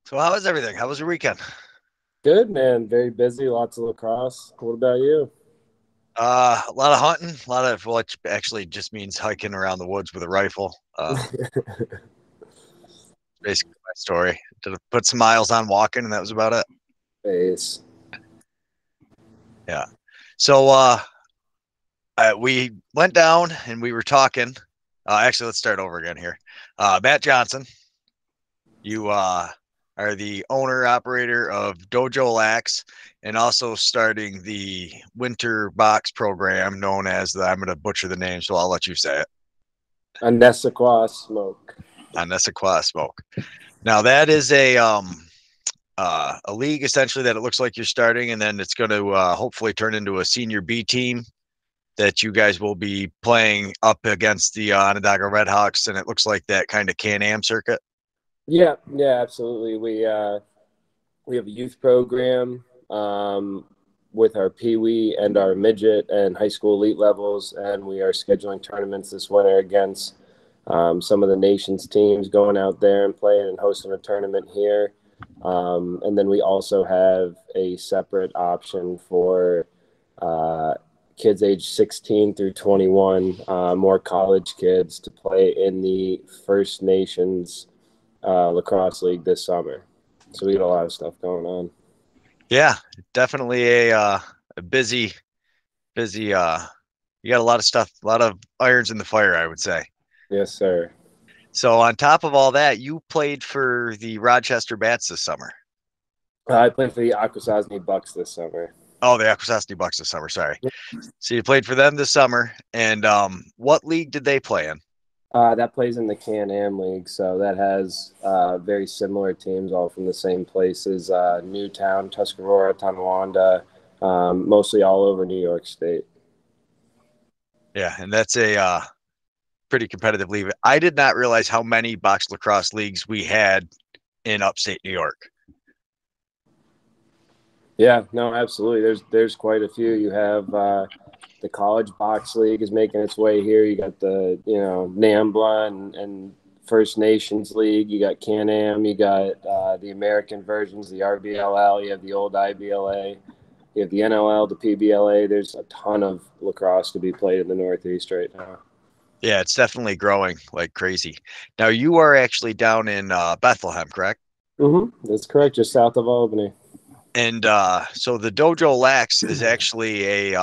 So how was everything? How was your weekend? Good, man. Very busy. Lots of lacrosse. What about you? A lot of hunting, a lot of which actually just means hiking around the woods with a rifle. Basically my story. Did put some miles on walking, and that was about it. Ace. Yeah. So we went down and we were talking. Actually, let's start over again here. Matt Johnson, you are the owner operator of Dojo Lax, and also starting the winter box program known as the. I'm going to butcher the name, so I'll let you say it. Onesquethaw smoke. Onesquethaw smoke. Now that is a league essentially that it looks like you're starting, and then it's going to hopefully turn into a senior B team that you guys will be playing up against the Onondaga Redhawks, and it looks like that kind of Can-Am circuit. Yeah, yeah, absolutely. We have a youth program with our Pee Wee and our midget and high school elite levels, and we are scheduling tournaments this winter against some of the nation's teams, going out there and playing and hosting a tournament here. And then we also have a separate option for kids age 16 through 21, more college kids to play in the First Nations lacrosse league this summer. So we got a lot of stuff going on. Yeah, definitely a busy. You got a lot of stuff, a lot of irons in the fire, I would say. Yes, sir. So on top of all that, you played for the Rochester Bats this summer. I played for the Akwesasne Bucks this summer. Oh, the Akwesasne Bucks this summer. Sorry. So you played for them this summer, and what league did they play in? That plays in the Can-Am League, so that has very similar teams, all from the same places: Newtown, Tuscarora, Tonawanda, mostly all over New York State. Yeah, and that's a pretty competitive league. I did not realize how many box lacrosse leagues we had in upstate New York. Yeah, no, absolutely. There's quite a few. You have the College Box League is making its way here. You got the NAMBLA and First Nations League. You got Can-Am. You got the American versions, the RBLL. You have the old IBLA. You have the NLL, the PBLA. There's a ton of lacrosse to be played in the Northeast right now. Yeah, it's definitely growing like crazy. Now you are actually down in Bethlehem, correct? That's correct, just south of Albany. And so the Dojo Lax is actually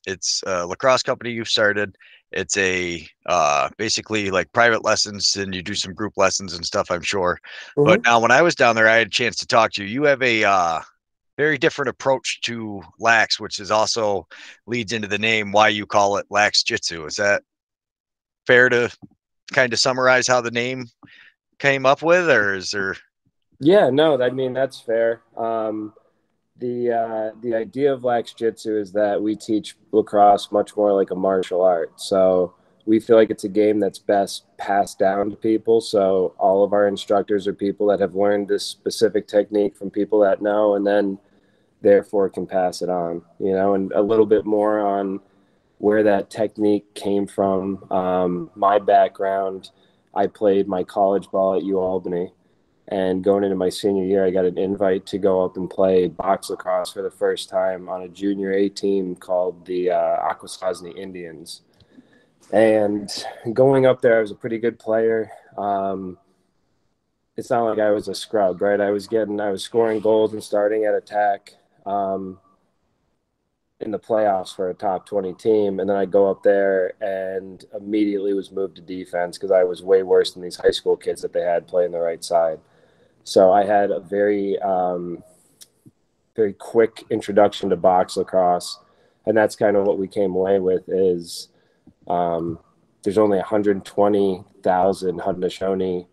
it's a lacrosse company you've started. It's a basically like private lessons, and you do some group lessons and stuff, I'm sure. But hmm now when I was down there, I had a chance to talk to you. You have a very different approach to lax, which is also leads into the name why you call it Lax Jitsu. Is that fair to kind of summarize how the name came up with, or is there? Yeah, no, I mean that's fair. The idea of Lax Jitsu is that we teach lacrosse much more like a martial art. So we feel like it's a game that's best passed down to people. So all of our instructors are people that have learned this specific technique from people that know, and then therefore can pass it on. And a little bit more on where that technique came from. My background, I played my college ball at UAlbany, and going into my senior year, I got an invite to go up and play box lacrosse for the first time on a junior A team called the Akwesasne Indians. And going up there, I was a pretty good player. It's not like I was a scrub, right? I was scoring goals and starting at attack in the playoffs for a top 20 team. And then I go up there and immediately was moved to defense because I was way worse than these high school kids that they had playing the right side. So I had a very quick introduction to box lacrosse, and that's kind of what we came away with. Is there's only 120,000 Haudenosaunee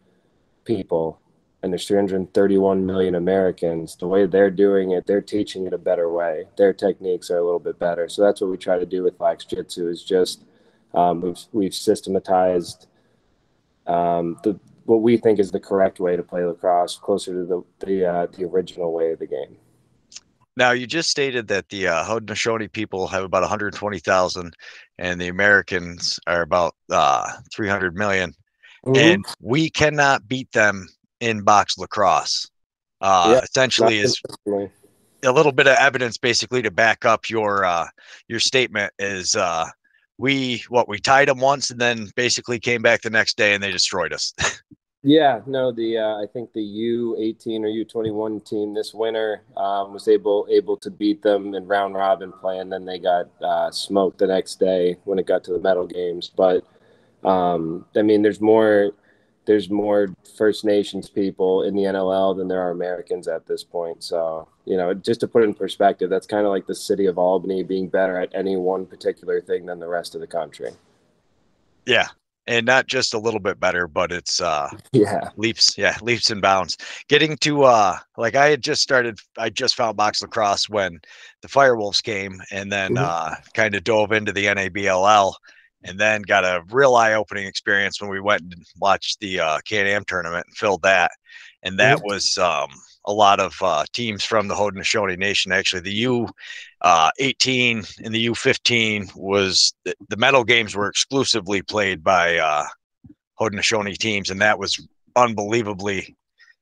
people, and there's 331 million Americans. The way they're doing it, they're teaching it a better way. Their techniques are a little bit better. So that's what we try to do with Lax Jitsu. Is just we've systematized the what we think is the correct way to play lacrosse, closer to the original way of the game. Now, you just stated that the Haudenosaunee people have about 120,000, and the Americans are about 300 million, Mm-hmm. and we cannot beat them in box lacrosse. Yeah, essentially is a little bit of evidence basically to back up your statement is we tied them once and then basically came back the next day and they destroyed us. Yeah, no, I think the U18 or U21 team this winter was able to beat them in round robin play, and then they got smoked the next day when it got to the medal games. But I mean, there's more First Nations people in the NLL than there are Americans at this point. So, just to put it in perspective, that's kind of like the city of Albany being better at any one particular thing than the rest of the country. Yeah. And not just a little bit better, but it's leaps and bounds. Getting to like I just found box lacrosse when the Firewolves came, and then kind of dove into the NABLL, and then got a real eye-opening experience when we went and watched the Can-Am tournament and filled that. And that was a lot of teams from the Haudenosaunee Nation. Actually, the U18 and the U15 was the medal games were exclusively played by Haudenosaunee teams, and that was unbelievably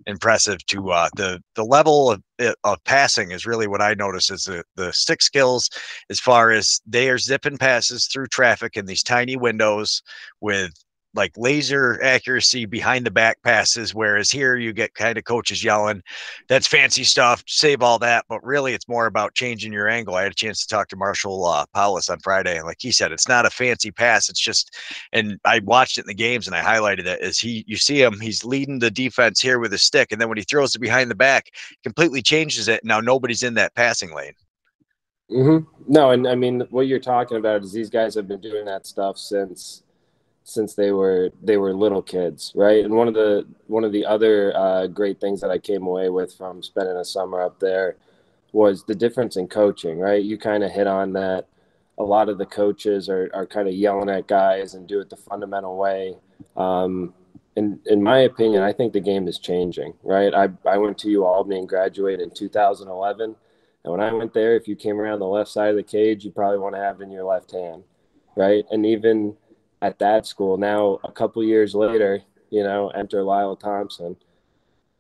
impressive. To the level of passing is really what I notice is the stick skills, as far as they are zipping passes through traffic in these tiny windows with like laser accuracy behind the back passes, whereas here you get kind of coaches yelling, that's fancy stuff, save all that. But really it's more about changing your angle. I had a chance to talk to Marshall Paulus on Friday, and like he said, it's not a fancy pass. It's just, and I watched it in the games and I highlighted it, is you see him, he's leading the defense here with a stick. And then when he throws it behind the back, completely changes it. Now nobody's in that passing lane. No. And I mean, what you're talking about is these guys have been doing that stuff since they were little kids, right? And one of the other great things that I came away with from spending a summer up there was the difference in coaching, right? You kind of hit on that. A lot of the coaches are kind of yelling at guys and do it the fundamental way. In my opinion, I think the game is changing, right? I went to Albany and graduated in 2011. And when I went there, if you came around the left side of the cage, you probably want to have it in your left hand, right? And even at that school now, a couple years later, enter Lyle Thompson.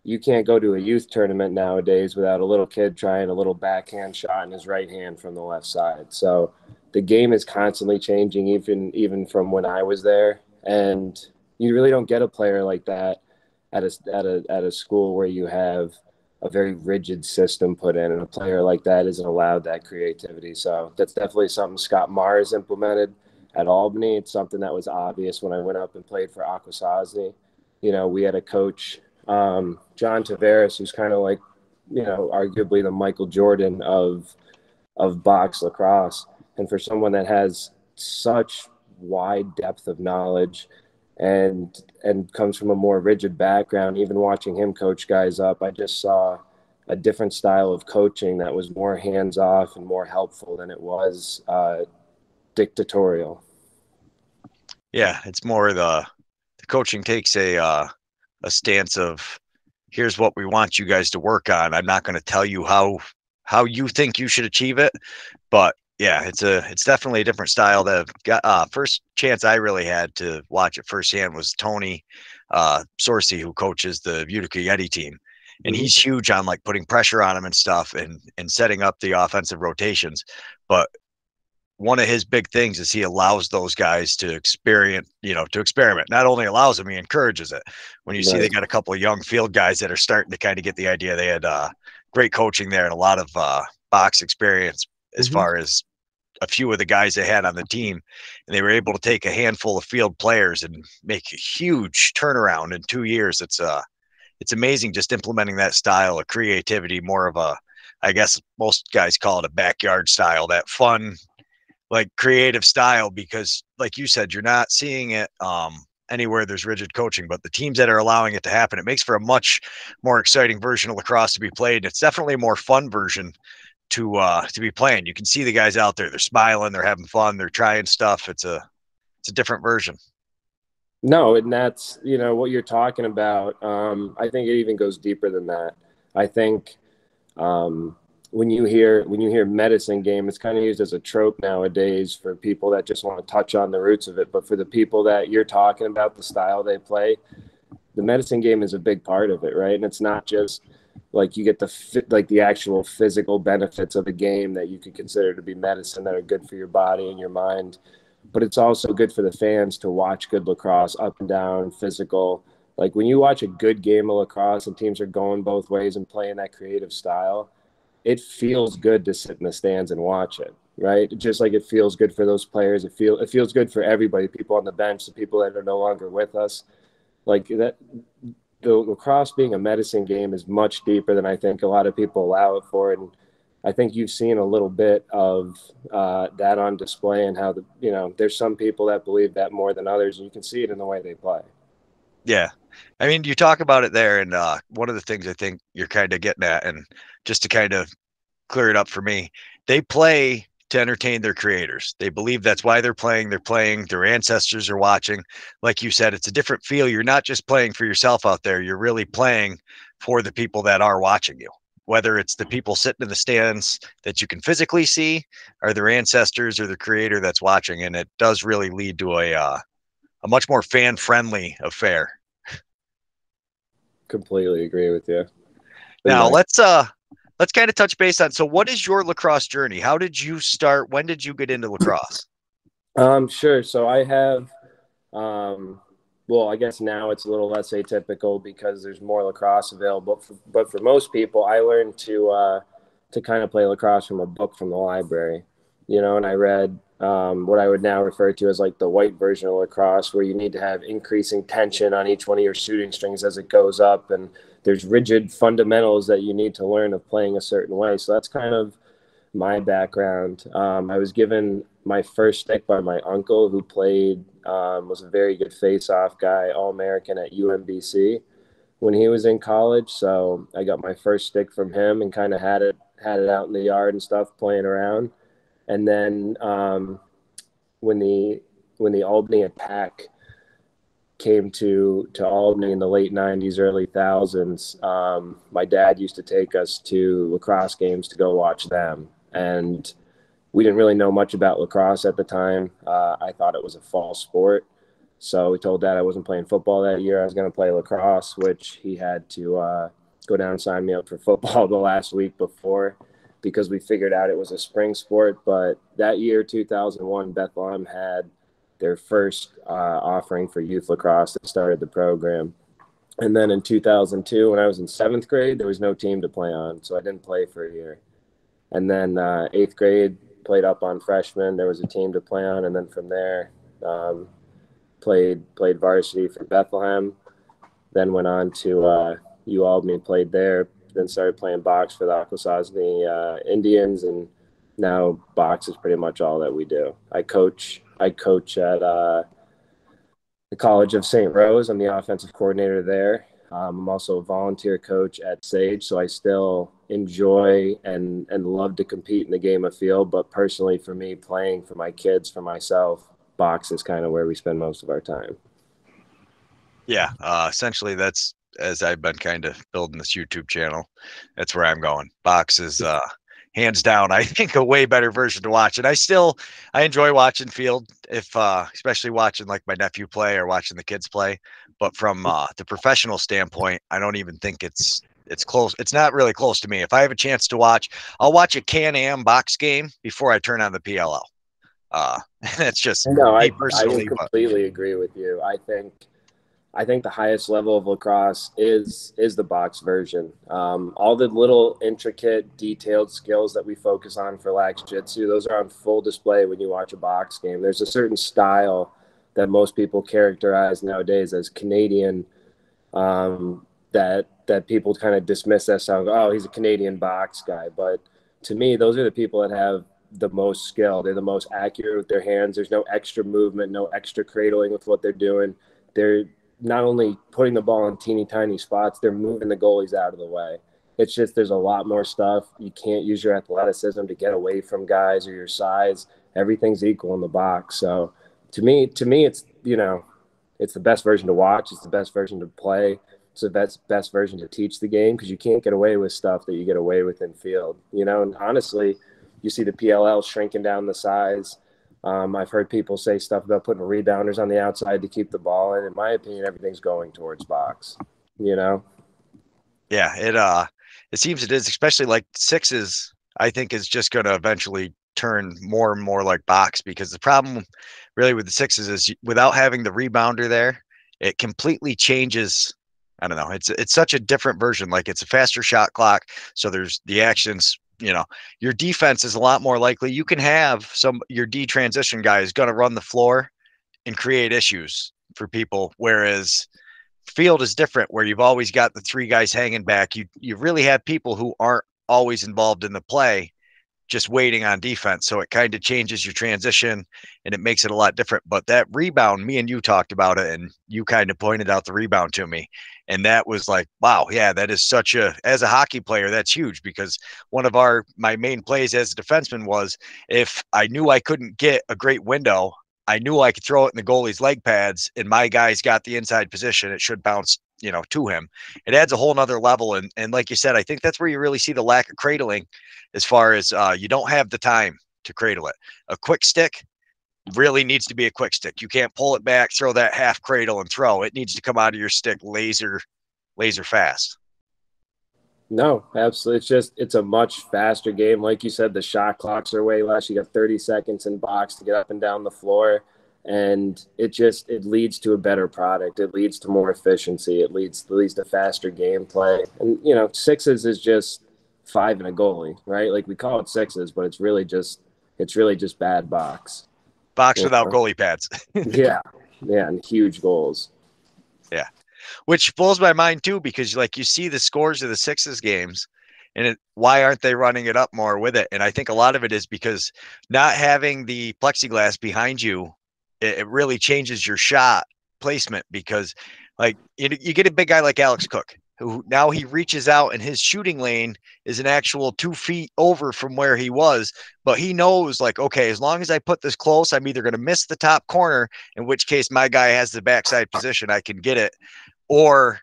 You can't go to a youth tournament nowadays without a little kid trying a little backhand shot in his right hand from the left side. So the game is constantly changing, even from when I was there. And you really don't get a player like that at a school where you have a very rigid system put in, and a player like that isn't allowed that creativity. So that's definitely something Scott Mars implemented at Albany. It's something that was obvious when I went up and played for Akwesasne. We had a coach, John Tavares, who's kind of like, arguably the Michael Jordan of box lacrosse. And for someone that has such wide depth of knowledge and comes from a more rigid background, even watching him coach guys up, I just saw a different style of coaching that was more hands-off and more helpful than it was dictatorial. Yeah, it's more the coaching takes a stance of, here's what we want you guys to work on. I'm not going to tell you how you think you should achieve it, but yeah, it's definitely a different style. That got first chance I really had to watch it firsthand was Tony Sorcy, who coaches the Utica Yeti team, and he's huge on like putting pressure on him and stuff, and setting up the offensive rotations. But one of his big things is he allows those guys to experiment. Not only allows them, he encourages it. When you see they got a couple of young field guys that are starting to kind of get the idea, they had great coaching there and a lot of box experience as far as a few of the guys they had on the team. And they were able to take a handful of field players and make a huge turnaround in 2 years. It's amazing just implementing that style of creativity, more of a, I guess most guys call it a backyard style, that fun, like creative style, because like you said, you're not seeing it anywhere there's rigid coaching, but the teams that are allowing it to happen, it makes for a much more exciting version of lacrosse to be played. It's definitely a more fun version to be playing. You can see the guys out there, they're smiling, they're having fun, they're trying stuff. It's a different version. No, and that's, what you're talking about. I think it even goes deeper than that. I think when you hear medicine game, it's kind of used as a trope nowadays for people that just want to touch on the roots of it. But for the people that you're talking about, the style they play, the medicine game is a big part of it, right? And it's not just Like you get the actual physical benefits of a game that you could consider to be medicine that are good for your body and your mind. But it's also good for the fans to watch good lacrosse, up and down, physical. Like when you watch a good game of lacrosse and teams are going both ways and playing that creative style, it feels good to sit in the stands and watch it, right? Just like it feels good for those players. It feels good for everybody, people on the bench, the people that are no longer with us. Like that, the lacrosse being a medicine game is much deeper than I think a lot of people allow it for. And I think you've seen a little bit of that on display, and how there's some people that believe that more than others, and you can see it in the way they play. Yeah. I mean, you talk about it there, and one of the things I think you're kind of getting at, and just to kind of clear it up for me, they play to entertain their creators. They believe that's why they're playing. They're playing, their ancestors are watching. Like you said, it's a different feel. You're not just playing for yourself out there. You're really playing for the people that are watching you, whether it's the people sitting in the stands that you can physically see, or their ancestors or the creator that's watching. And it does really lead to a much more fan-friendly affair. Completely agree with you. Now let's kind of touch base on, so what is your lacrosse journey? How did you start? When did you get into lacrosse? Sure. So I have, well, I guess now it's a little less atypical because there's more lacrosse available. But for most people, I learned to kind of play lacrosse from a book from the library, and I read what I would now refer to as like the white version of lacrosse, where you need to have increasing tension on each one of your shooting strings as it goes up, and there's rigid fundamentals that you need to learn of playing a certain way. So that's kind of my background. I was given my first stick by my uncle, who was a very good face-off guy, All-American at UMBC when he was in college. So I got my first stick from him and kind of had it out in the yard and stuff, playing around. And then when the Albany attack came to Albany in the late 90s, early thousands, my dad used to take us to lacrosse games to go watch them. And we didn't really know much about lacrosse at the time. I thought it was a fall sport. So we told Dad I wasn't playing football that year. I was going to play lacrosse, which he had to go down and sign me up for football the last week before, because we figured out it was a spring sport. But that year, 2001, Bethlehem had their first offering for youth lacrosse that started the program. And then in 2002, when I was in 7th grade, there was no team to play on, so I didn't play for a year. And then 8th grade, played up on freshman. There was a team to play on, and then from there, played varsity for Bethlehem. Then went on to Albany, played there. Then started playing box for the Onesquethaw Indians, and now box is pretty much all that we do. I coach at the College of St. Rose. I'm the offensive coordinator there. I'm also a volunteer coach at Sage, so I still enjoy and love to compete in the game of field. But personally, for me, playing for my kids, for myself, box is kind of where we spend most of our time. Yeah, essentially that's, as I've been kind of building this YouTube channel, that's where I'm going. Box is hands down, I think, a way better version to watch. And I enjoy watching field, if especially watching like my nephew play or watching the kids play. But from the professional standpoint, I don't even think it's close. It's not really close to me. If I have a chance to watch, I'll watch a Can-Am box game before I turn on the PLL. That's just me personally. I completely agree with you. I think the highest level of lacrosse is the box version. All the little intricate, detailed skills that we focus on for Lax Jitsu, those are on full display when you watch a box game. There's a certain style that most people characterize nowadays as Canadian, that people kind of dismiss as sound, oh, he's a Canadian box guy. But to me, those are the people that have the most skill. They're the most accurate with their hands. There's no extra movement, no extra cradling with what they're doing. They're not only putting the ball in teeny tiny spots, they're moving the goalies out of the way. It's just, there's a lot more stuff. You can't use your athleticism to get away from guys or your size. Everything's equal in the box. So to me, it's, it's the best version to watch. It's the best version to play. It's the best version to teach the game, because you can't get away with stuff that you get away with in field, and honestly, you see the PLL shrinking down the size. I've heard people say stuff about putting rebounders on the outside to keep the ball in my opinion, everything's going towards box, Yeah, it seems it is, especially like sixes, I think is just going to eventually turn more and more like box, because the problem really with the sixes is without having the rebounder there, it completely changes. I don't know. It's such a different version. Like it's a faster shot clock. So there's the actions, your defense is a lot more likely. You can have your D transition guy is going to run the floor and create issues for people. Whereas field is different, where you've always got the three guys hanging back. You really have people who aren't always involved in the play, just waiting on defense. So it kind of changes your transition and it makes it a lot different. But that rebound, me and you talked about it, and you kind of pointed out the rebound to me. And that was like, wow, yeah, that is as a hockey player, that's huge, because one of my main plays as a defenseman was, if I knew I couldn't get a great window, I knew I could throw it in the goalie's leg pads and my guy's got the inside position. It should bounce, to him. It adds a whole nother level. And like you said, I think that's where you really see the lack of cradling, as far as you don't have the time to cradle it. A quick stick really needs to be a quick stick. You can't pull it back, throw that half cradle and throw. It needs to come out of your stick laser fast. No, absolutely. It's a much faster game. Like you said, the shot clocks are way less. You got 30 seconds in box to get up and down the floor. And it leads to a better product. It leads to more efficiency. It leads to faster gameplay. And, sixes is just 5 and a goalie, right? Like we call it sixes, but it's really just bad box. Box without goalie pads. Yeah. Yeah. And huge goals. Yeah. Which blows my mind too, because like you see the scores of the sixes games, and why aren't they running it up more with it? And I think a lot of it is because not having the plexiglass behind you, it really changes your shot placement, because like you get a big guy like Alex Cook, who now he reaches out and his shooting lane is an actual 2 feet over from where he was. But he knows, like, okay, as long as I put this close, I'm either going to miss the top corner, in which case my guy has the backside position, I can get it. Or,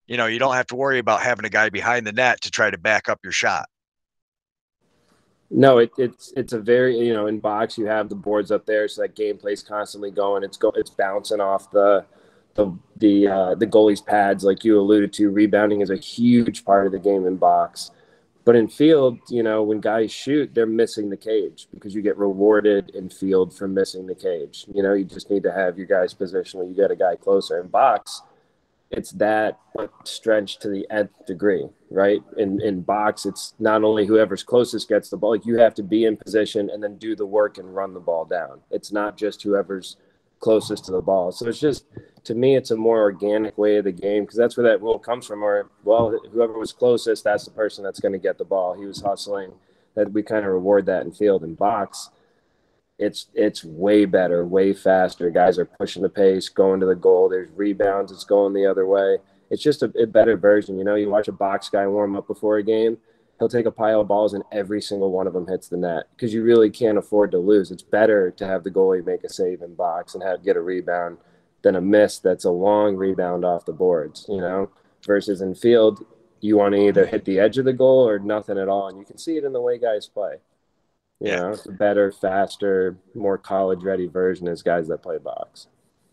you don't have to worry about having a guy behind the net to try to back up your shot. No, it's a very, in box you have the boards up there, so that gameplay's constantly going. It's bouncing off the goalie's pads, like you alluded to. Rebounding is a huge part of the game in box. But in field, when guys shoot, they're missing the cage, because you get rewarded in field for missing the cage. You just need to have your guys positioned when you get a guy closer. In box, it's that, but stretched to the nth degree, right? In box, it's not only whoever's closest gets the ball, like you have to be in position and then do the work and run the ball down. It's not just whoever's closest to the ball. So it's just, to me, it's a more organic way of the game, because that's where that rule comes from, where, well, whoever was closest, that's the person that's going to get the ball. He was hustling. That we kind of reward that in field. In box, it's way better, way faster. Guys are pushing the pace, going to the goal. There's rebounds. It's going the other way. It's just a better version. You watch a box guy warm up before a game, he'll take a pile of balls and every single one of them hits the net, because you really can't afford to lose. It's better to have the goalie make a save in box and get a rebound than a miss that's a long rebound off the boards, versus in field, you want to either hit the edge of the goal or nothing at all. And you can see it in the way guys play. It's a better, faster, more college-ready version as guys that play box.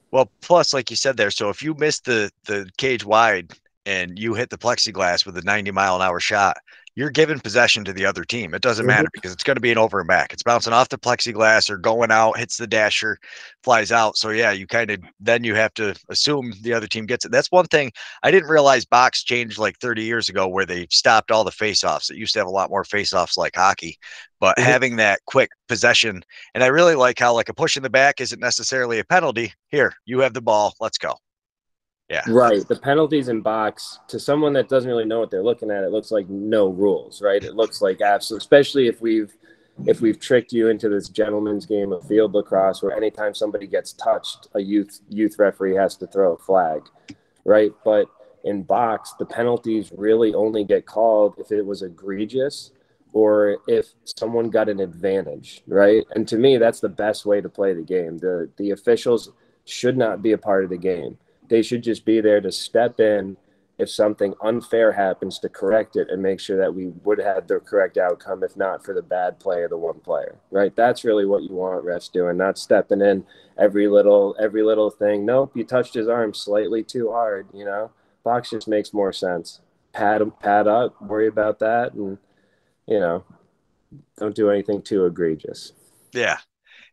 Well, plus, like you said there, so if you miss the cage wide and you hit the plexiglass with a 90-mile-an-hour shot, you're giving possession to the other team. It doesn't matter, because it's going to be an over and back. It's bouncing off the plexiglass or going out, hits the dasher, flies out. So yeah, you have to assume the other team gets it. That's one thing I didn't realize box changed like 30 years ago, where they stopped all the face-offs. It used to have a lot more face-offs like hockey, but having that quick possession. And I really like how, like, a push in the back isn't necessarily a penalty. Here, you have the ball. Let's go. Yeah. Right. The penalties in box, to someone that doesn't really know what they're looking at, it looks like no rules, right? It looks like absolute, especially if we've tricked you into this gentleman's game of field lacrosse, where anytime somebody gets touched, a youth referee has to throw a flag, right? But in box, the penalties really only get called if it was egregious or if someone got an advantage, right? And to me, that's the best way to play the game. The officials should not be a part of the game. They should just be there to step in if something unfair happens, to correct it and make sure that we would have the correct outcome, if not for the bad play of the one player, right? That's really what you want refs doing, not stepping in every little thing. Nope, you touched his arm slightly too hard, Box just makes more sense. pad up, worry about that, and you know, don't do anything too egregious. Yeah.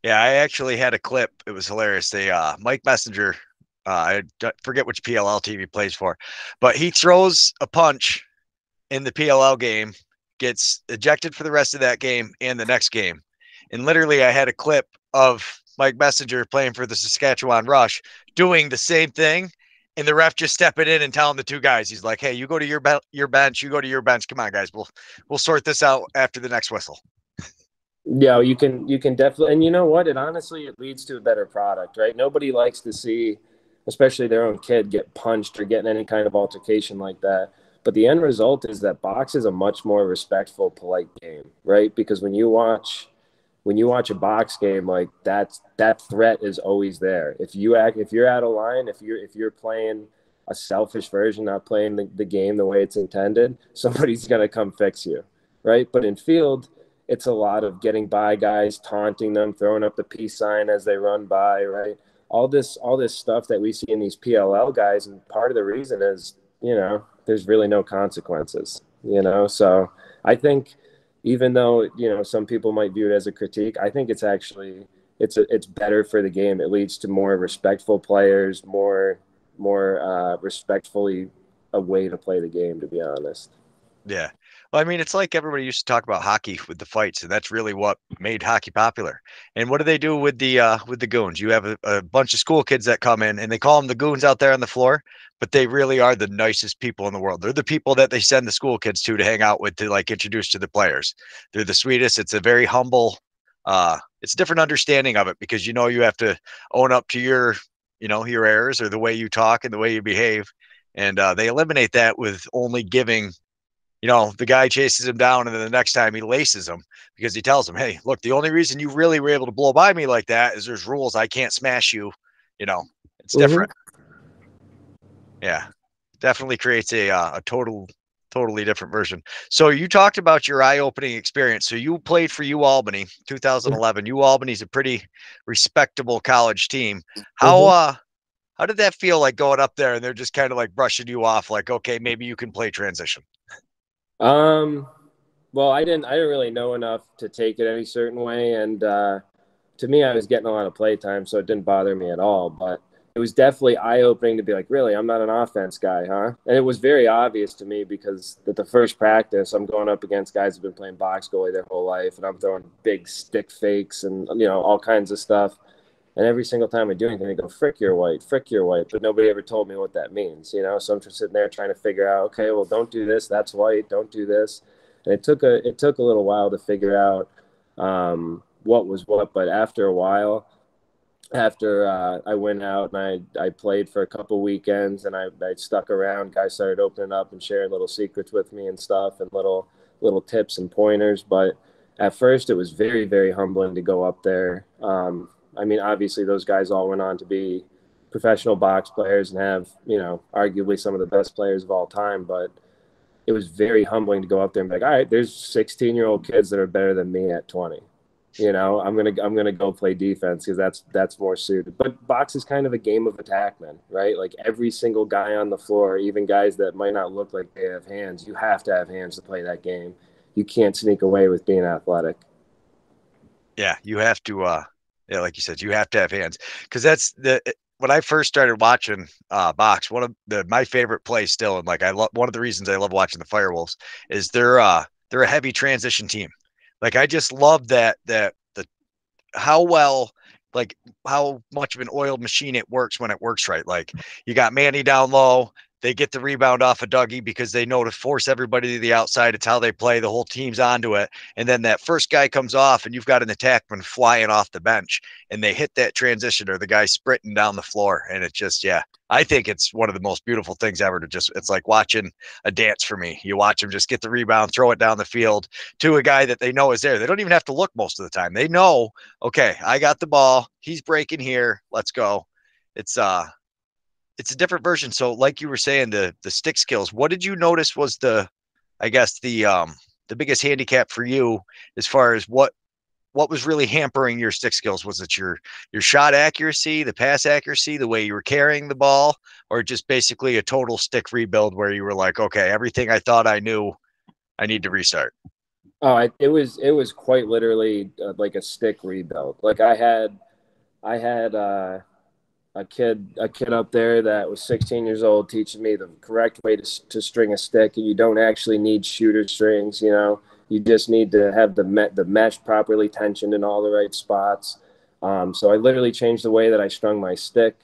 Yeah, I actually had a clip. It was hilarious. They Mike Messenger, forget which PLL team he plays for, but he throws a punch in the PLL game, gets ejected for the rest of that game and the next game. And literally I had a clip of Mike Messenger playing for the Saskatchewan Rush doing the same thing. And the ref just stepping in and telling the two guys, he's like, "Hey, you go to your bench, you go to your bench. Come on, guys, we'll sort this out after the next whistle." Yeah, you can definitely, and you know what? It leads to a better product, right? Nobody likes to see, especially their own kid, get punched or get in any kind of altercation like that. But the end result is that box is a much more respectful, polite game, right? Because when you watch a box game, like that threat is always there. If you're out of line, if you're playing a selfish version, not playing the game the way it's intended, somebody's gonna come fix you, right? But in field, it's a lot of getting by guys, taunting them, throwing up the peace sign as they run by, right? All this stuff that we see in these PLL guys, and part of the reason is, there's really no consequences, So I think, even though some people might view it as a critique, I think it's actually it's better for the game. It leads to more respectful players, more respectfully a way to play the game, to be honest. Yeah. Well, I mean, it's like everybody used to talk about hockey with the fights, and that's really what made hockey popular. And what do they do with the goons? You have a bunch of school kids that come in, and they call them the goons out there on the floor, but they really are the nicest people in the world. They're the people that they send the school kids to hang out with, to like introduce to the players. They're the sweetest. It's a very humble, it's a different understanding of it, because you have to own up to your errors, or the way you talk and the way you behave. And they eliminate that with only giving. The guy chases him down, and then the next time he laces him, because he tells him, "Hey, look, the only reason you really were able to blow by me like that is there's rules. I can't smash you. It's different." Yeah, definitely creates a totally different version. So you talked about your eye-opening experience. So you played for U Albany, 2011. U Albany's a pretty respectable college team. How did that feel, like going up there and they're just kind of like brushing you off, like, okay, maybe you can play transition? Well, I didn't really know enough to take it any certain way. And to me, I was getting a lot of play time, so it didn't bother me at all. But it was definitely eye-opening to be like, really, I'm not an offense guy, huh? And it was very obvious to me, because at the first practice, I'm going up against guys who've been playing box goalie their whole life, and I'm throwing big stick fakes and, all kinds of stuff. And every single time I do anything, they go, frick, you're white, frick, you're white. But nobody ever told me what that means, So I'm just sitting there trying to figure out, okay, well, don't do this. That's white. Don't do this. And it took a little while to figure out what was what. But after a while, after I went out and I played for a couple weekends, and I stuck around, guys started opening up and sharing little secrets with me and stuff, and little tips and pointers. But at first, it was very, very humbling to go up there. I mean, obviously, those guys all went on to be professional box players and have, arguably some of the best players of all time. But it was very humbling to go up there and be like, all right, there's 16-year-old kids that are better than me at 20. I'm gonna go play defense, because that's more suited. But box is kind of a game of attackmen, right? Like every single guy on the floor, even guys that might not look like they have hands, you have to have hands to play that game. You can't sneak away with being athletic. Yeah, you have to. Yeah, like you said, you have to have hands, because that's when I first started watching box. One of my favorite plays still, and like one of the reasons I love watching the Firewolves is they're a heavy transition team. Like I just love the how well, like how much of an oiled machine it works when it works right. Like you got Manny down low. They get the rebound off of Dougie because they know to force everybody to the outside. It's how they play. The whole team's onto it. And then that first guy comes off, and you've got an attackman flying off the bench, and they hit that transition, or the guy sprinting down the floor. And it just, yeah, I think it's one of the most beautiful things ever to just, it's like watching a dance for me. You watch them just get the rebound, throw it down the field to a guy that they know is there. They don't even have to look most of the time. They know, okay, I got the ball. He's breaking here. Let's go. It's a different version. So like you were saying, the stick skills, what did you notice was I guess the biggest handicap for you, as far as what what was really hampering your stick skills? Was it your shot accuracy, the pass accuracy, the way you were carrying the ball, or just basically a total stick rebuild where you were like, okay, everything I thought I knew, I need to restart? Oh, it was quite literally like a stick rebuild. Like I had a kid up there that was 16 years old teaching me the correct way to string a stick, and you don't actually need shooter strings. You just need to have the mesh properly tensioned in all the right spots. So I literally changed the way that I strung my stick.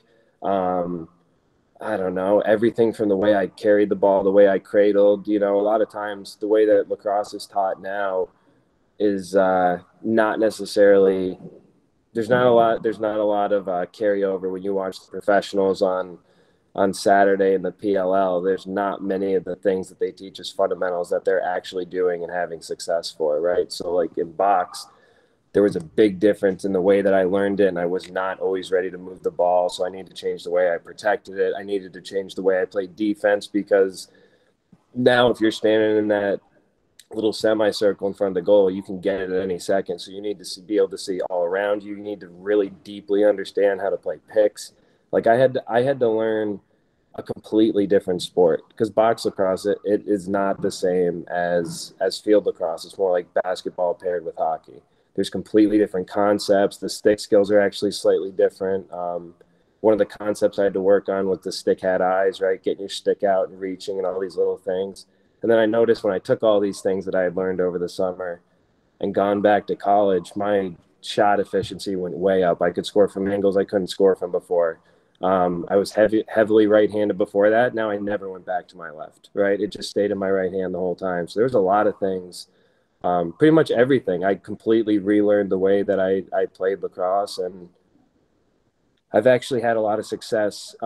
I don't know, everything from the way I carried the ball, the way I cradled. A lot of times the way that lacrosse is taught now is not necessarily. There's not a lot of carryover when you watch the professionals on Saturday in the PLL. There's not many of the things that they teach as fundamentals that they're actually doing and having success for, right? So like in box, there was a big difference in the way that I learned it, and I was not always ready to move the ball. So I needed to change the way I protected it. I needed to change the way I played defense, because now if you're standing in that little semicircle in front of the goal, you can get it at any second. So you need to be able to see all around you. You need to really deeply understand how to play picks. Like I had to learn a completely different sport, because box lacrosse, it is not the same as field lacrosse. It's more like basketball paired with hockey. There's completely different concepts. The stick skills are actually slightly different. One of the concepts I had to work on was the stick had eyes, right? Getting your stick out and reaching and all these little things. And then I noticed when I took all these things that I had learned over the summer and gone back to college, my shot efficiency went way up. I could score from angles I couldn't score from before. I was heavily right-handed before that. Now I never went back to my left, right? It just stayed in my right hand the whole time. So there's a lot of things, pretty much everything. I completely relearned the way that I played lacrosse, and I've actually had a lot of success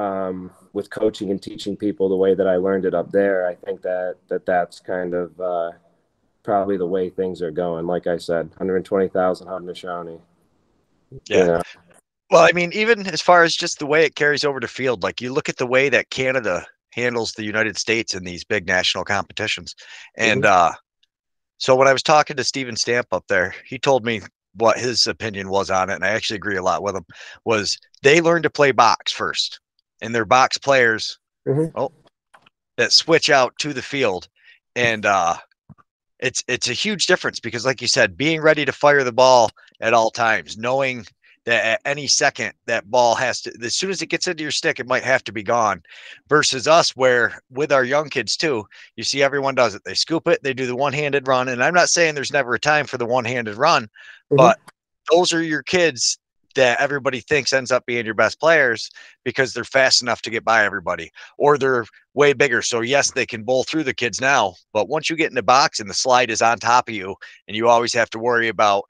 with coaching and teaching people the way that I learned it up there. I think that's kind of probably the way things are going. Like I said, 120,000 Haudenosaunee. Yeah. Well, I mean, even as far as just the way it carries over to field, like you look at the way that Canada handles the United States in these big national competitions. And so when I was talking to Steven Stamp up there, he told me what his opinion was on it, and I actually agree a lot with him, was they learned to play box first, and they're box players that switch out to the field. And it's a huge difference, because like you said, being ready to fire the ball at all times, knowing that at any second that ball has to, as soon as it gets into your stick, it might have to be gone, versus us, where with our young kids too, you see everyone does it. They scoop it, they do the one-handed run. And I'm not saying there's never a time for the one-handed run, but those are your kids that everybody thinks ends up being your best players, because they're fast enough to get by everybody, or they're way bigger. So yes, they can bowl through the kids now, but once you get in the box and the slide is on top of you, and you always have to worry about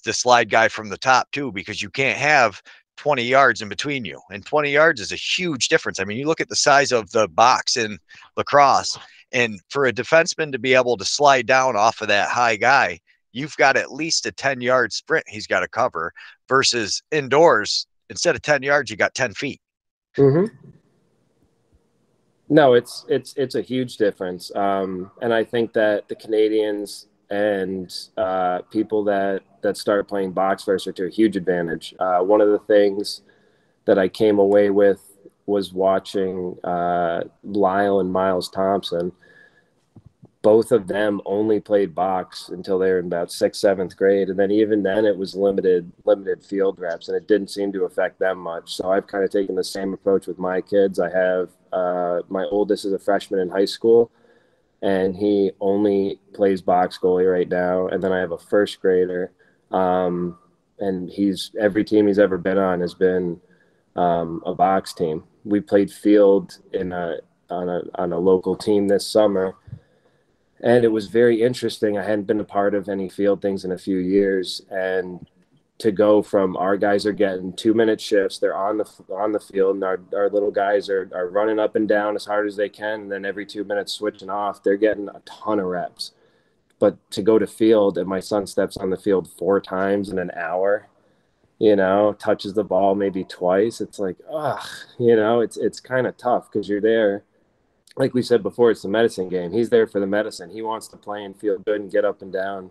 the slide guy from the top too, because you can't have 20 yards in between you. And 20 yards is a huge difference. I mean, you look at the size of the box in lacrosse, and for a defenseman to be able to slide down off of that high guy, you've got at least a 10-yard sprint he's got to cover, versus indoors, instead of 10 yards, you got 10 feet. No, it's a huge difference. And I think that the Canadians and people that start playing box first are to a huge advantage. One of the things that I came away with was watching Lyle and Miles Thompson. Both of them only played box until they were in about 6th, 7th grade. And then even then it was limited field reps, and it didn't seem to affect them much. So I've kind of taken the same approach with my kids. I have my oldest is a freshman in high school, and he only plays box goalie right now. And then I have a first grader, and every team he's ever been on has been a box team. We played field on a local team this summer, and it was very interesting. I hadn't been a part of any field things in a few years, and to go from our guys are getting 2-minute shifts, they're on the field, and our little guys are running up and down as hard as they can, and then every 2 minutes switching off, they're getting a ton of reps. But to go to field, and my son steps on the field 4 times in an hour, touches the ball maybe twice, it's like, it's kind of tough, because you're there. Like we said before, it's the medicine game. He's there for the medicine. He wants to play and feel good and get up and down.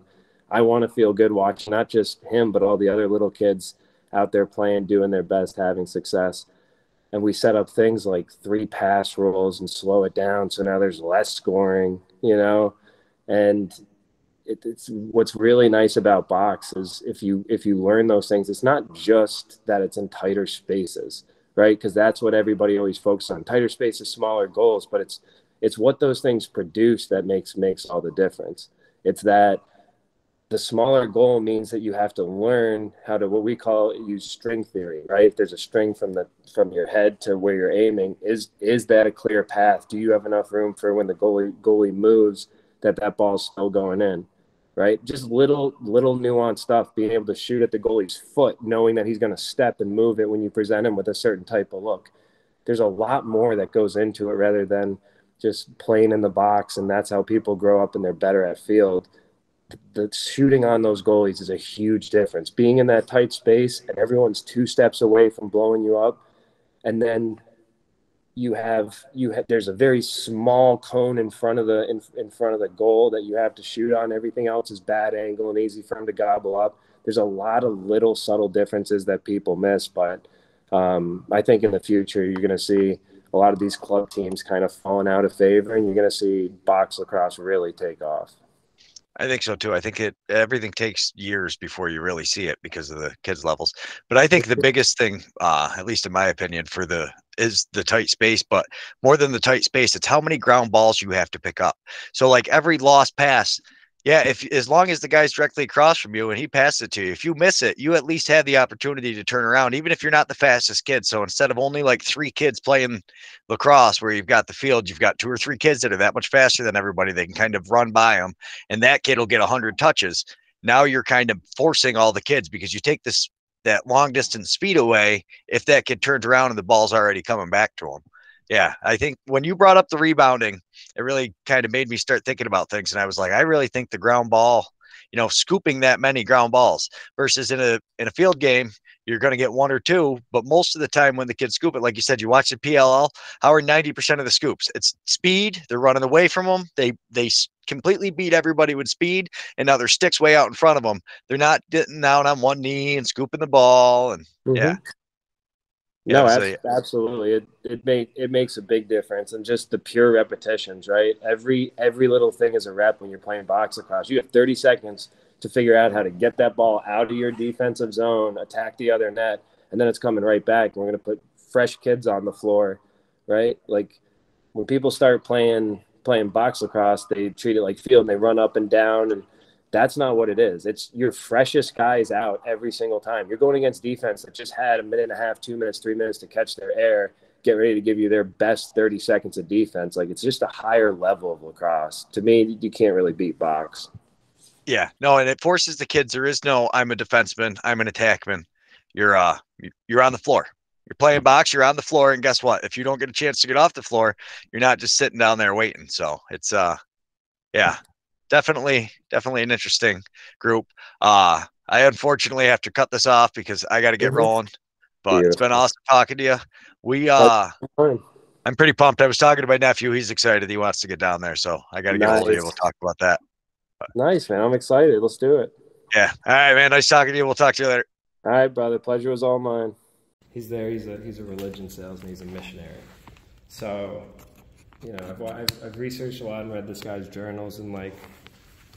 I want to feel good watching not just him, but all the other little kids out there playing, doing their best, having success. And we set up things like 3 pass rules and slow it down. So now there's less scoring, and it's what's really nice about box is if you learn those things, it's not just that it's in tighter spaces, right? Because that's what everybody always focuses on: tighter spaces, smaller goals. But it's what those things produce that makes all the difference. It's that the smaller goal means that you have to learn how to, what we call, use string theory, right? If there's a string from your head to where you're aiming, is that a clear path? Do you have enough room for when the goalie moves that ball's still going in, right? Just little nuanced stuff, being able to shoot at the goalie's foot, knowing that he's going to step and move it when you present him with a certain type of look. There's a lot more that goes into it rather than just playing in the box, and that's how people grow up and they're better at field. The shooting on those goalies is a huge difference. Being in that tight space and everyone's 2 steps away from blowing you up, and then there's a very small cone in front of the goal that you have to shoot on. Everything else is bad angle and easy for him to gobble up. There's a lot of little subtle differences that people miss, but I think in the future you're going to see a lot of these club teams kind of falling out of favor, and you're going to see box lacrosse really take off. I think so too. I think everything takes years before you really see it because of the kids levels. But I think the biggest thing, at least in my opinion, is the tight space. But more than the tight space, it's how many ground balls you have to pick up. So like every lost pass, yeah, as long as the guy's directly across from you and he passes it to you, if you miss it, you at least have the opportunity to turn around, even if you're not the fastest kid. So instead of only like 3 kids playing lacrosse where you've got the field, you've got 2 or 3 kids that are that much faster than everybody. They can kind of run by them, and that kid will get 100 touches. Now you're kind of forcing all the kids because you take that long distance speed away if that kid turns around and the ball's already coming back to him. Yeah, I think when you brought up the rebounding, it really kind of made me start thinking about things. And I was like, I really think the ground ball, scooping that many ground balls versus in a field game, you're going to get 1 or 2. But most of the time when the kids scoop it, like you said, you watch the PLL, how are 90% of the scoops? It's speed. They're running away from them. They completely beat everybody with speed, and now their stick's way out in front of them. They're not getting down on one knee and scooping the ball. And yeah. No, absolutely. It makes a big difference, and just the pure repetitions, right? Every little thing is a rep when you're playing box lacrosse. You have 30 seconds to figure out how to get that ball out of your defensive zone, attack the other net, and then it's coming right back. And we're going to put fresh kids on the floor, right? Like when people start playing box lacrosse, they treat it like field and they run up and down, and that's not what it is. It's your freshest guys out every single time. You're going against defense that just had 1.5 minutes, 2 minutes, 3 minutes to catch their air, get ready to give you their best 30 seconds of defense. Like, it's just a higher level of lacrosse. To me, you can't really beat box. Yeah, no, and it forces the kids. There is no, I'm a defenseman, I'm an attackman. You're on the floor. You're playing box, you're on the floor, and guess what? If you don't get a chance to get off the floor, you're not just sitting down there waiting. So it's yeah. Definitely an interesting group. I unfortunately have to cut this off because I got to get rolling, but It's been awesome talking to you. I'm pretty pumped. I was talking to my nephew. He's excited. He wants to get down there. So I got to get hold of you. We'll talk about that. But, nice, man. I'm excited. Let's do it. Yeah. All right, man. Nice talking to you. We'll talk to you later. All right, brother. Pleasure was all mine. He's there. He's a religion salesman. He's a missionary. So, I've researched a lot and read this guy's journals, and like,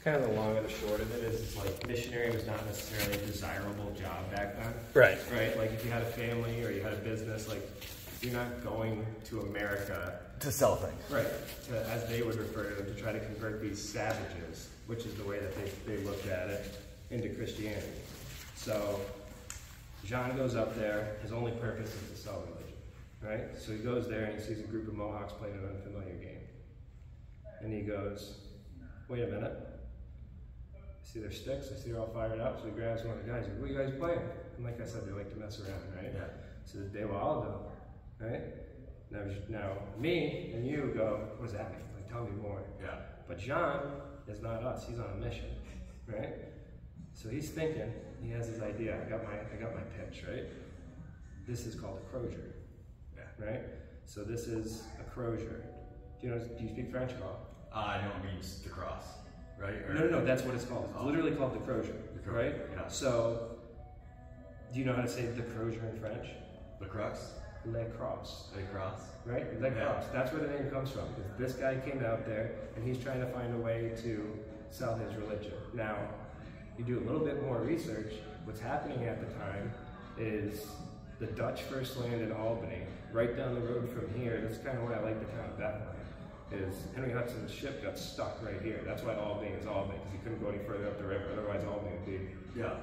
kind of the long and the short of it is, it's like missionary was not necessarily a desirable job back then. Right. Like if you had a family or you had a business, like you're not going to America to sell things. Right. As they would refer to them, to try to convert these savages, which is the way that they looked at it, into Christianity. So Jean goes up there. His only purpose is to sell religion. Right. So he goes there and he sees a group of Mohawks playing an unfamiliar game, and he goes, "Wait a minute. See their sticks, I see they're all fired up," so he grabs one of the guys, like, "What are you guys playing?" And like I said, they like to mess around, right? Yeah. So they will all go, right? Now me and you go, "What does that mean? Like, tell me more." Yeah. But Jean is not us, he's on a mission, right? So he's thinking, he has his idea, I got my pitch, right? This is called a crozier. Yeah. Right? So this is a crozier. Do you speak French at all? I know it means to cross. right? Or, No, that's what it's called. It's literally called the crozier, right? Yeah. So, do you know how to say the crozier in French? Lacrosse? Lacrosse. Lacrosse? Right? Lacrosse. Yeah. That's where the name comes from. Because this guy came out there and he's trying to find a way to sell his religion. Now, you do a little bit more research, what's happening at the time is the Dutch first landed in Albany, right down the road from here. That's kind of why I like the town of Bethlehem. Is Henry Hudson's ship got stuck right here. That's why Albany is Albany, because he couldn't go any further up the river. Otherwise, Albany would be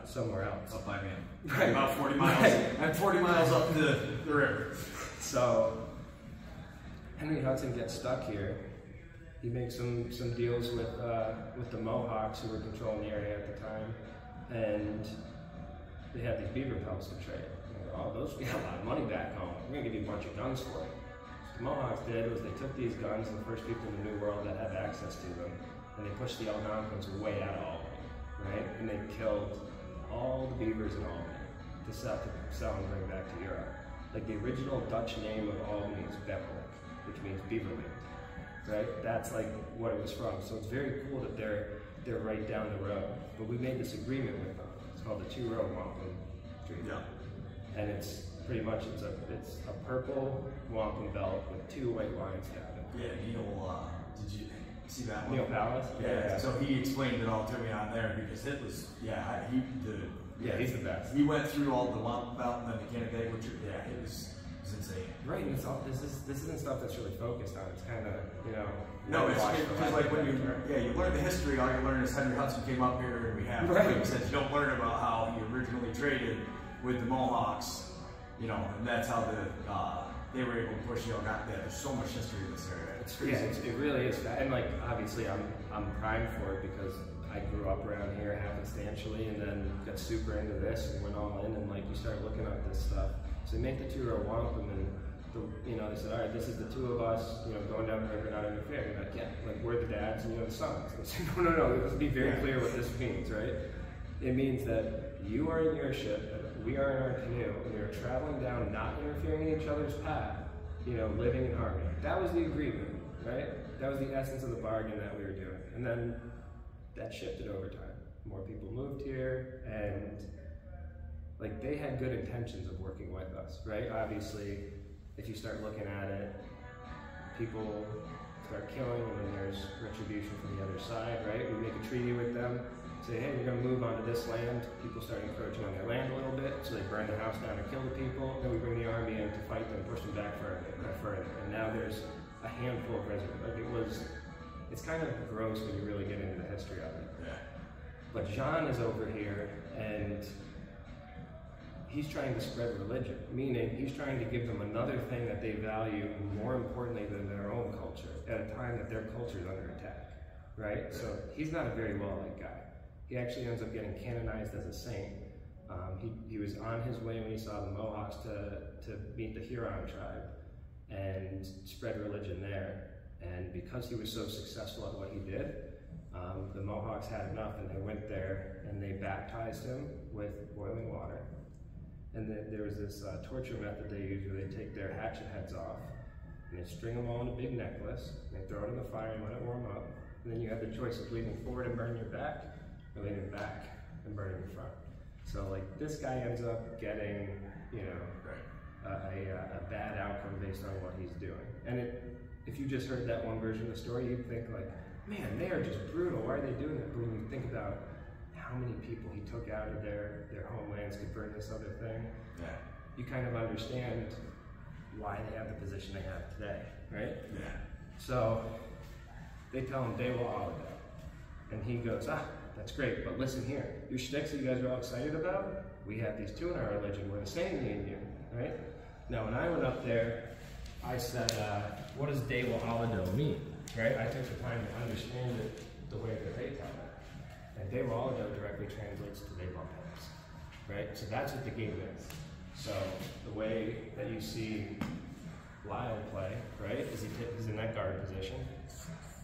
somewhere else. Up by me. Right. About 40 miles. Right. I'm 40 miles up the river. So Henry Hudson gets stuck here. He makes some deals with the Mohawks who were controlling the area at the time, and they had these beaver pelts to trade. Oh, those, we got a lot of money back home. We're gonna give you a bunch of guns for it. The Mohawks did was they took these guns, and the first people in the New World that had access to them, and they pushed the Algonquins way out of Albany, right? And they killed all the beavers in Albany to sell and bring back to Europe. Like the original Dutch name of Albany is Bethlehem, which means Beaverland, right? That's like what it was from. So it's very cool that they're right down the road. But we made this agreement with them. It's called the Two-Row Wampum Treaty. Yeah. And it's pretty much it's a purple wampum belt with 2 white lines down it. Yeah, Neil, did you see that one? Neil Palace? Yeah, so he explained it all to me on there because it was, he's the best. He went through all the wampum belt and then the Canada, which, it was insane. Right, and this isn't stuff that's really focused on. It's kind of, No, it's like when you learn the history, all you learn is Henry Hudson came up here and we have things that you don't learn about how he originally traded with the Mohawks, and that's how they were able to push the Algonquin. There's so much history in this area. It's crazy. Yeah, it really is. And like, obviously, I'm primed for it because I grew up around here happenstantially, and then got super into this and went all in. And like, you start looking at this stuff. So they make the Two-Row Wampum, and they said, all right, this is the 2 of us, going down the river, not interfering. You're like, yeah, like we're the dads and you're the sons. And I said, no. Let's be very clear what this means, right? It means that you are in your ship, we are in our canoe, and we are traveling down, not interfering in each other's path, living in harmony. That was the agreement, right? That was the essence of the bargain that we were doing. And then that shifted over time. More people moved here, and like they had good intentions of working with us, right? Obviously, if you start looking at it, people start killing, and then there's retribution from the other side, right? We make a treaty with them. Say, hey, you're going to move onto this land. People start encroaching on their land a little bit, so they burn the house down and kill the people. Then we bring the army in to fight them, push them back further. And now there's a handful of residents. Like it's kind of gross when you really get into the history of it. Yeah. But John is over here, and he's trying to spread religion, meaning he's trying to give them another thing that they value more importantly than their own culture at a time that their culture is under attack, right? So he's not a very well-liked guy. He actually ends up getting canonized as a saint. He was on his way when he saw the Mohawks to meet the Huron tribe and spread religion there. And because he was so successful at what he did, the Mohawks had enough, and they went there and they baptized him with boiling water. And then there was this torture method they used where they take their hatchet heads off and they string them all in a big necklace, and they throw it in the fire and let it warm up. And then you have the choice of leaning forward and burning your back, or leaning back and burning your front. So like this guy ends up getting, a bad outcome based on what he's doing. And if you just heard that one version of the story, you'd think like, man, they are just brutal. Why are they doing that? But when you think about how many people he took out of their homelands to burn this other thing, you kind of understand why they have the position they have today, right? Yeah. So they tell him they will all of that. And he goes, that's great, but listen here. Your shticks that you guys are all excited about, we have these 2 in our religion. We're the same, me and you, right? Now, when I went up there, I said, what does De Wa Alado mean, right? I took the time to understand it the way that they tell it. And De Wa Alado directly translates to they bump heads, right? So that's what the game is. So the way that you see Lyle play, right, is he's in that guard position,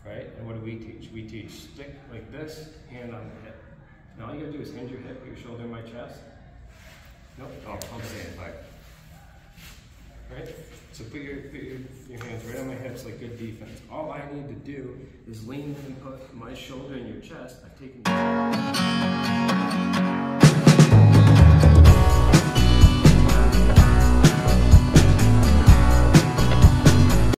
right? And what do we teach? We teach stick like this, hand on the hip. Now all you gotta do is hinge your hip, your shoulder in my chest. Nope. Oh, I'll say it, right? So put your hands right on my hips like good defense. All I need to do is lean in and put my shoulder in your chest. I've taken